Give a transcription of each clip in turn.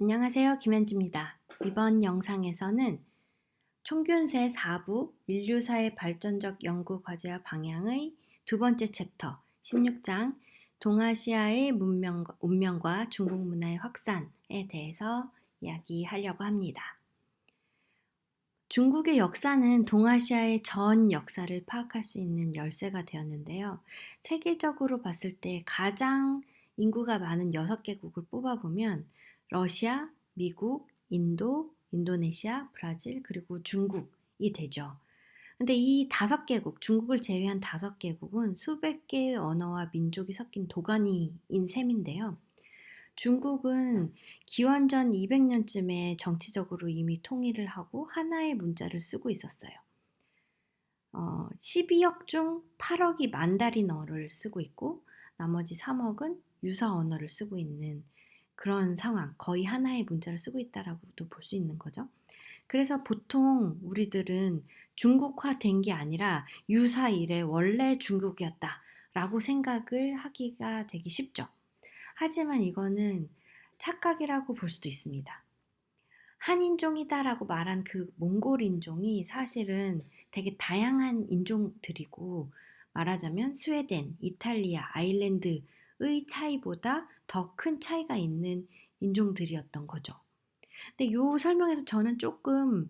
안녕하세요. 김현지입니다. 이번 영상에서는 총균세 4부 인류사의 발전적 연구 과제와 방향의 두 번째 챕터 16장 동아시아의 운명과 중국 문화의 확산에 대해서 이야기하려고 합니다. 중국의 역사는 동아시아의 전 역사를 파악할 수 있는 열쇠가 되었는데요. 세계적으로 봤을 때 가장 인구가 많은 6개국을 뽑아보면 러시아, 미국, 인도, 인도네시아, 브라질, 그리고 중국이 되죠. 근데 이 5개국, 중국을 제외한 5개국은 수백 개의 언어와 민족이 섞인 도가니인 셈인데요. 중국은 기원전 200년쯤에 정치적으로 이미 통일을 하고 하나의 문자를 쓰고 있었어요. 12억 중 8억이 만다린어를 쓰고 있고 나머지 3억은 유사 언어를 쓰고 있는 그런 상황, 거의 하나의 문자를 쓰고 있다라고도 볼 수 있는 거죠. 그래서 보통 우리들은 중국화된 게 아니라 유사 이래 원래 중국이었다라고 생각을 하기가 되기 쉽죠. 하지만 이거는 착각이라고 볼 수도 있습니다. 한인종이다라고 말한 그 몽골 인종이 사실은 되게 다양한 인종들이고 말하자면 스웨덴, 이탈리아, 아일랜드의 차이보다 더 큰 차이가 있는 인종들이었던 거죠. 근데 요 설명에서 저는 조금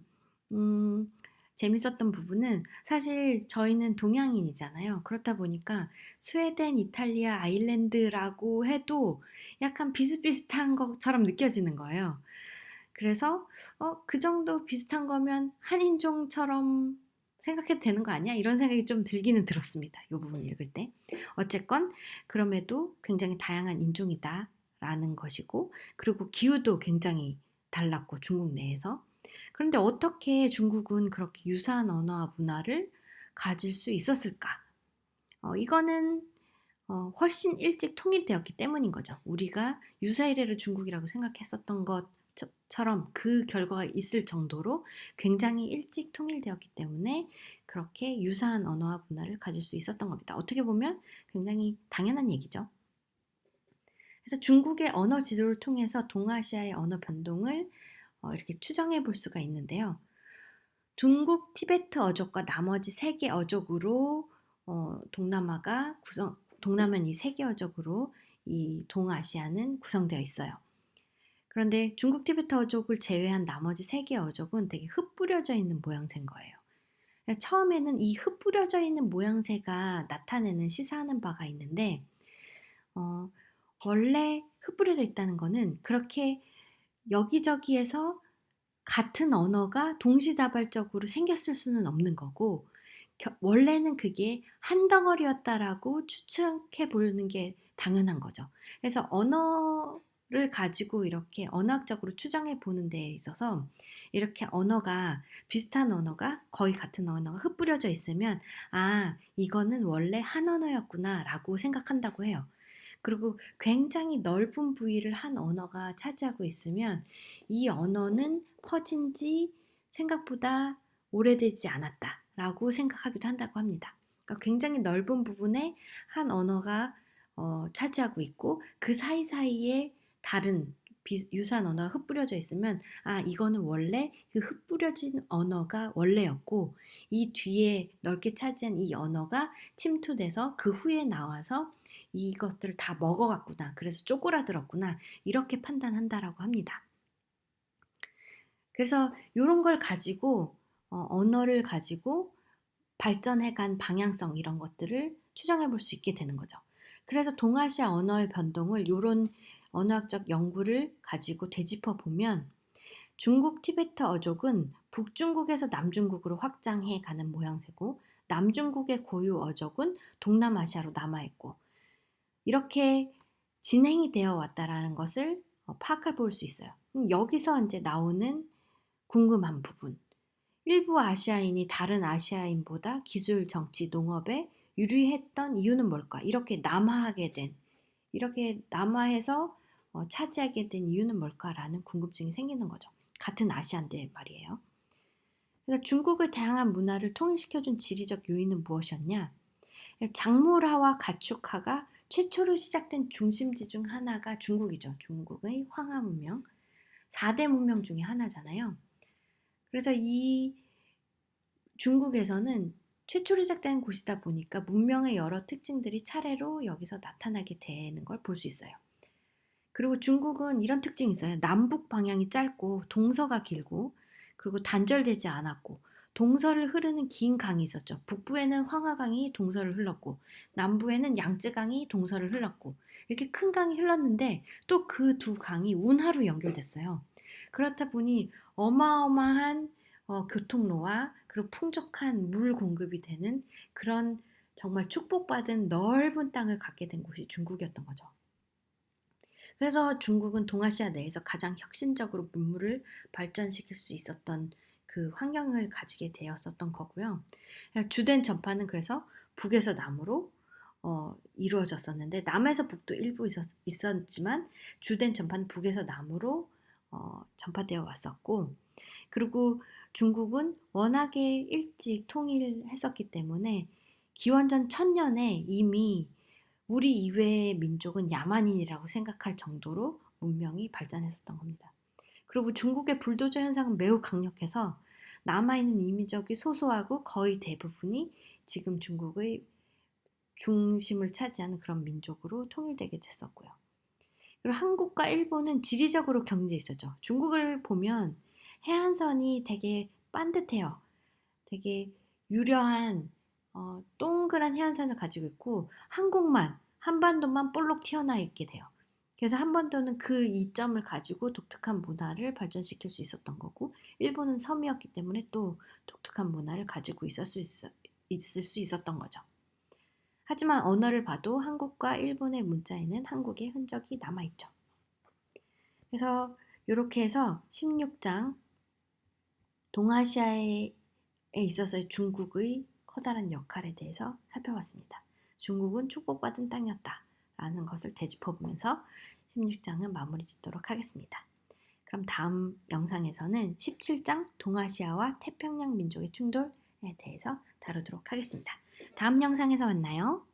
재밌었던 부분은 사실 저희는 동양인이잖아요. 그렇다 보니까 스웨덴, 이탈리아, 아일랜드라고 해도 약간 비슷비슷한 것처럼 느껴지는 거예요. 그래서 그 정도 비슷한 거면 한인종처럼 생각해도 되는 거 아니야? 이런 생각이 좀 들기는 들었습니다. 이 부분 읽을 때. 어쨌건 그럼에도 굉장히 다양한 인종이다라는 것이고 그리고 기후도 굉장히 달랐고 중국 내에서. 그런데 어떻게 중국은 그렇게 유사한 언어와 문화를 가질 수 있었을까? 이거는 훨씬 일찍 통일되었기 때문인 거죠. 우리가 유사이래를 중국이라고 생각했었던 것처럼 그 결과가 있을 정도로 굉장히 일찍 통일되었기 때문에 그렇게 유사한 언어와 문화를 가질 수 있었던 겁니다. 어떻게 보면 굉장히 당연한 얘기죠. 그래서 중국의 언어 지도를 통해서 동아시아의 언어 변동을 이렇게 추정해 볼 수가 있는데요. 중국 티베트 어족과 나머지 3개 어족으로 동남아는 이 3개 어족으로 이 동아시아는 구성되어 있어요. 그런데 중국 티베트 어족을 제외한 나머지 3개 어족은 되게 흩뿌려져 있는 모양새인 거예요. 처음에는 이 흩뿌려져 있는 모양새가 나타내는 시사하는 바가 있는데 원래 흩뿌려져 있다는 거는 그렇게 여기저기에서 같은 언어가 동시다발적으로 생겼을 수는 없는 거고 원래는 그게 한 덩어리였다라고 추측해 보는 게 당연한 거죠. 그래서 언어를 가지고 이렇게 언어학적으로 추정해 보는 데 있어서 이렇게 비슷한 언어가 거의 같은 언어가 흩뿌려져 있으면 이거는 원래 한 언어였구나 라고 생각한다고 해요. 그리고 굉장히 넓은 부위를 한 언어가 차지하고 있으면 이 언어는 퍼진 지 생각보다 오래되지 않았다라고 생각하기도 한다고 합니다. 그러니까 굉장히 넓은 부분에 한 언어가 차지하고 있고 그 사이사이에 다른 유사한 언어가 흩뿌려져 있으면 이거는 원래 그 흩뿌려진 언어가 원래였고 이 뒤에 넓게 차지한 이 언어가 침투돼서 그 후에 나와서 이것들을 다 먹어갔구나. 그래서 쪼그라들었구나. 이렇게 판단한다라고 합니다. 그래서 이런 걸 가지고 언어를 가지고 발전해간 방향성 이런 것들을 추정해 볼 수 있게 되는 거죠. 그래서 동아시아 언어의 변동을 이런 언어학적 연구를 가지고 되짚어 보면 중국 티베트 어족은 북중국에서 남중국으로 확장해 가는 모양새고 남중국의 고유 어족은 동남아시아로 남아있고 이렇게 진행이 되어 왔다라는 것을 파악해 볼 수 있어요. 여기서 이제 나오는 궁금한 부분. 일부 아시아인이 다른 아시아인보다 기술, 정치, 농업에 유리했던 이유는 뭘까? 이렇게 남아해서 차지하게 된 이유는 뭘까라는 궁금증이 생기는 거죠. 같은 아시아인데 말이에요. 그래서 중국의 다양한 문화를 통일시켜준 지리적 요인은 무엇이었냐? 장물화와 가축화가 최초로 시작된 중심지 중 하나가 중국이죠. 중국의 황하 문명. 4대 문명 중에 하나잖아요. 그래서 이 중국에서는 최초로 시작된 곳이다 보니까 문명의 여러 특징들이 차례로 여기서 나타나게 되는 걸 볼 수 있어요. 그리고 중국은 이런 특징이 있어요. 남북 방향이 짧고 동서가 길고 그리고 단절되지 않았고 동서를 흐르는 긴 강이 있었죠. 북부에는 황하강이 동서를 흘렀고 남부에는 양쯔강이 동서를 흘렀고 이렇게 큰 강이 흘렀는데 또 그 두 강이 운하로 연결됐어요. 그렇다 보니 어마어마한 교통로와 그리고 풍족한 물 공급이 되는 그런 정말 축복받은 넓은 땅을 갖게 된 곳이 중국이었던 거죠. 그래서 중국은 동아시아 내에서 가장 혁신적으로 문물을 발전시킬 수 있었던 그 환경을 가지게 되었었던 거고요. 주된 전파는 그래서 북에서 남으로 이루어졌었는데 남에서 북도 일부 있었지만 주된 전파는 북에서 남으로 전파되어 왔었고 그리고 중국은 워낙에 일찍 통일했었기 때문에 기원전 1000년에 이미 우리 이외의 민족은 야만인이라고 생각할 정도로 문명이 발전했었던 겁니다. 그리고 중국의 불도저 현상은 매우 강력해서 남아있는 이민족이 소소하고 거의 대부분이 지금 중국의 중심을 차지하는 그런 민족으로 통일되게 됐었고요. 그리고 한국과 일본은 지리적으로 경계에 있었죠. 중국을 보면 해안선이 되게 반듯해요. 되게 유려한 동그란 해안선을 가지고 있고 한국만 한반도만 볼록 튀어나와 있게 돼요. 그래서 한반도는 그 이점을 가지고 독특한 문화를 발전시킬 수 있었던 거고 일본은 섬이었기 때문에 또 독특한 문화를 가지고 있을 수 있었던 거죠. 하지만 언어를 봐도 한국과 일본의 문자에는 한국의 흔적이 남아있죠. 그래서 이렇게 해서 16장 동아시아에 있어서의 중국의 커다란 역할에 대해서 살펴봤습니다. 중국은 축복받은 땅이었다 라는 것을 되짚어보면서 16장은 마무리 짓도록 하겠습니다. 그럼 다음 영상에서는 17장 동아시아와 태평양 민족의 충돌에 대해서 다루도록 하겠습니다. 다음 영상에서 만나요.